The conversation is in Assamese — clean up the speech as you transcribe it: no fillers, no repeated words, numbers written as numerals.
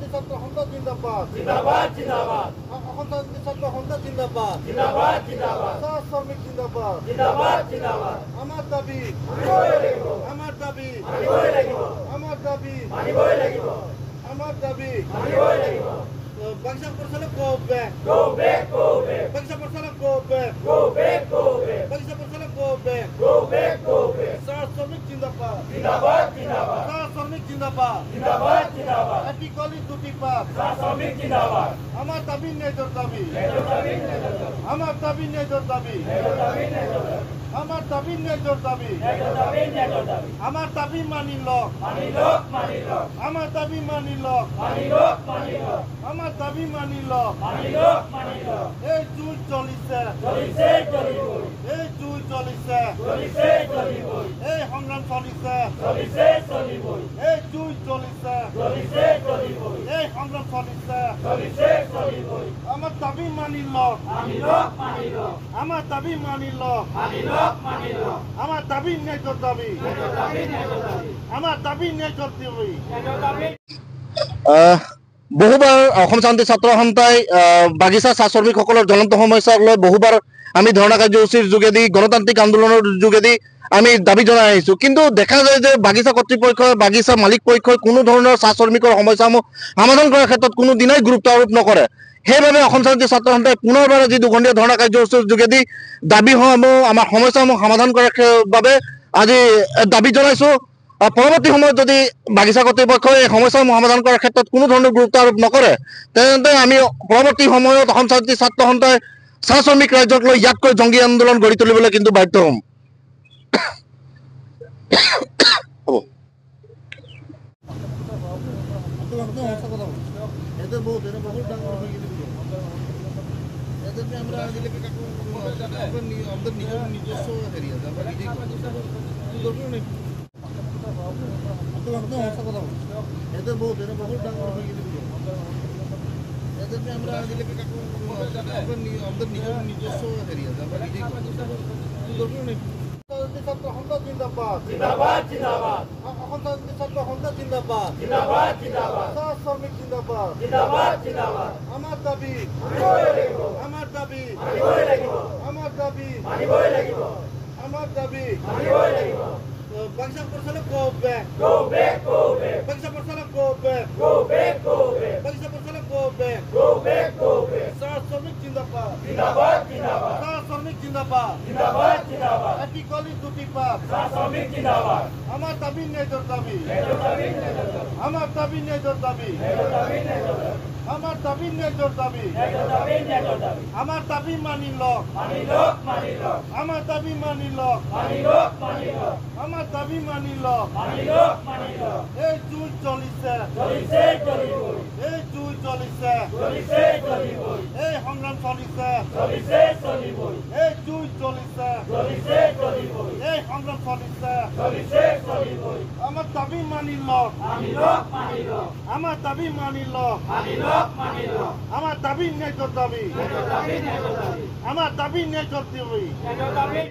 শান্তি ছাত্র সন্থা জিন্দাবাদ জিন্দাবাদ জিন্দাবাদ অসম শান্তি ছাত্র সন্থা জিন্দাবাদ জিন্দাবাদ জিন্দাবাদ চাহ শ্রমিক জিন্দাবাদ জিন্দাবাদ জিন্দাবাদ আমার দাবি মানিবই লাগিব আমার দাবি মানিবই লাগিব আমার দাবি মানিবই লাগিব আমার দাবি মানিবই লাগিব বাংলা পরিচালক go back go back go back Bangla পরিচালক go back go back go back Bangla পরিচালক go back go back go back চাহ শ্রমিক জিন্দাবাদ জিন্দাবাদ জিন্দাবাদ চাহ শ্রমিক জিন্দাবাদ জিন্দাবাদ জিন্দাবাদ একটি গলি দুটি পাপ শ্রমিক জিন্দাবাদ আমার দাবি ন্যায্যর দাবি ন্যায্য দাবি ন্যায্য দাবি আমার দাবি ন্যায্যর দাবি ন্যায্য দাবি ন্যায্য দাবি আমার দাবি ন্যায্যর দাবি ন্যায্য দাবি ন্যায্য দাবি আমার দাবি মানিল মানিল মানিল আমার দাবি মানিল মানিল মানিল আমার দাবি মানিল মানিল মানিল এই জুই চলিছে চলিছে চলিবই এই জুই চলিছে চলিছে চলিবই এই সংগ্রাম চলিছে চলিছে চলিবই এই জুই চলিছে চলিছে চলিবই এই সংগ্রাম চলিছে চলিছে চলিবই আমার দাবি মানিল মানিল মানিল আমার দাবি মানিল মানিল মানিল আমার দাবি ন্যায্যর দাবি ন্যায্য দাবি ন্যায্য দাবি আমার দাবি ন্যায্যর দাবি ন্যায্য দাবি বহুবাৰ অসম শান্তি ছাত্ৰ সন্থাই বাগিচা চাহ শ্ৰমিকসকলৰ জ্বলন্ত সমস্যাক লৈ বহুবাৰ আমি ধৰ্ণা কাৰ্যসূচীৰ যোগেদি গণতান্ত্ৰিক আন্দোলনৰ যোগেদি আমি দাবী জনাই আহিছোঁ, কিন্তু দেখা যায় যে বাগিচা কৰ্তৃপক্ষই বাগিচা মালিক পক্ষই কোনো ধৰণৰ চাহ শ্ৰমিকৰ সমস্যাসমূহ সমাধান কৰাৰ ক্ষেত্ৰত কোনো দিনাই গুৰুত্ব আৰোপ নকৰে। সেইবাবে অসম শান্তি ছাত্ৰ সন্থাই পুনৰবাৰ আজি দুঘণ্টীয়া ধৰ্ণা কাৰ্যসূচীৰ যোগেদি দাবীসমূহ আমাৰ সমস্যাসমূহ সমাধান কৰাৰ বাবে আজি দাবী জনাইছোঁ। পৰৱৰ্তী সময়ত যদি বাগিচা কৰ্তৃপক্ষই এই সমস্যাসমূহ সমাধান কৰাৰ ক্ষেত্ৰত কোনো ধৰণৰ গুৰুত্ব আৰোপ নকৰে তেন্তে আমি পৰৱৰ্তী সময়ত অসম শান্তি ছাত্ৰ সন্থাই চাহ শ্ৰমিক ৰাজ্যক লৈ ইয়াতকৈ জংগী আন্দোলন গঢ়ি তুলিবলৈ কিন্তু বাধ্য হ'ম। এদের বহুত ডাঙর হয়ে গেছে এদেরকে আমরা আমাদের নিজস্ব হেরিয়ে আমরা নিজেই ছাত্র সন্থা জিন্দাবাদ জিন্দাবাদ জিন্দাবাদ অসম ছাত্র সন্থা জিন্দাবাদ জিন্দাবাদ জিন্দাবাদ চাহ শ্রমিক জিন্দাবাদ জিন্দাবাদ জিন্দাবাদ আমার দাবি মানিবই লাগিব আমার দাবি মানিবই লাগিব আমার দাবি মানিবই লাগিব আমার দাবি মানিবই লাগিব বাংলা পরিচালক go back go back go back Bangla পরিচালক go back go back go back Bangla পরিচালক go back go back go back চাহ শ্রমিক জিন্দাবাদ জিন্দাবাদ জিন্দাবাদ চাহ শ্রমিক জিন্দাবাদ জিন্দাবাদ জিন্দাবাদ একটি গলি দুটি পাপ শ্রমিক জিন্দাবাদ আমার দাবি ন্যায্যর দাবি ন্যায্য দাবি ন্যায্য দাবি আমার দাবি ন্যায্যর দাবি ন্যায্য দাবি ন্যায্য দাবি আমার দাবি ন্যায্যর দাবি ন্যায্য দাবি ন্যায্য দাবি আমার দাবি মানিল মানিল মানিল আমার দাবি মানিল মানিল মানিল আমার দাবি মানিল মানিল মানিল এই জুই চলিছে চলিছে চলিবই এই জুই চলিছে চলিছে চলিবই এই সংগ্রাম চলিছে চলিছে চলিবই এই জুই চলিছে চলিছে চলিবই এই সংগ্রাম চলিছে চলিছে চলিবই আমার দাবি মানিল মানিল মানিল আমার দাবি মানিল মানিল মানিল আমার দাবি ন্যায্যর দাবি ন্যায্য দাবি ন্যায্য দাবি আমার দাবি ন্যায্যর দাবি ন্যায্য দাবি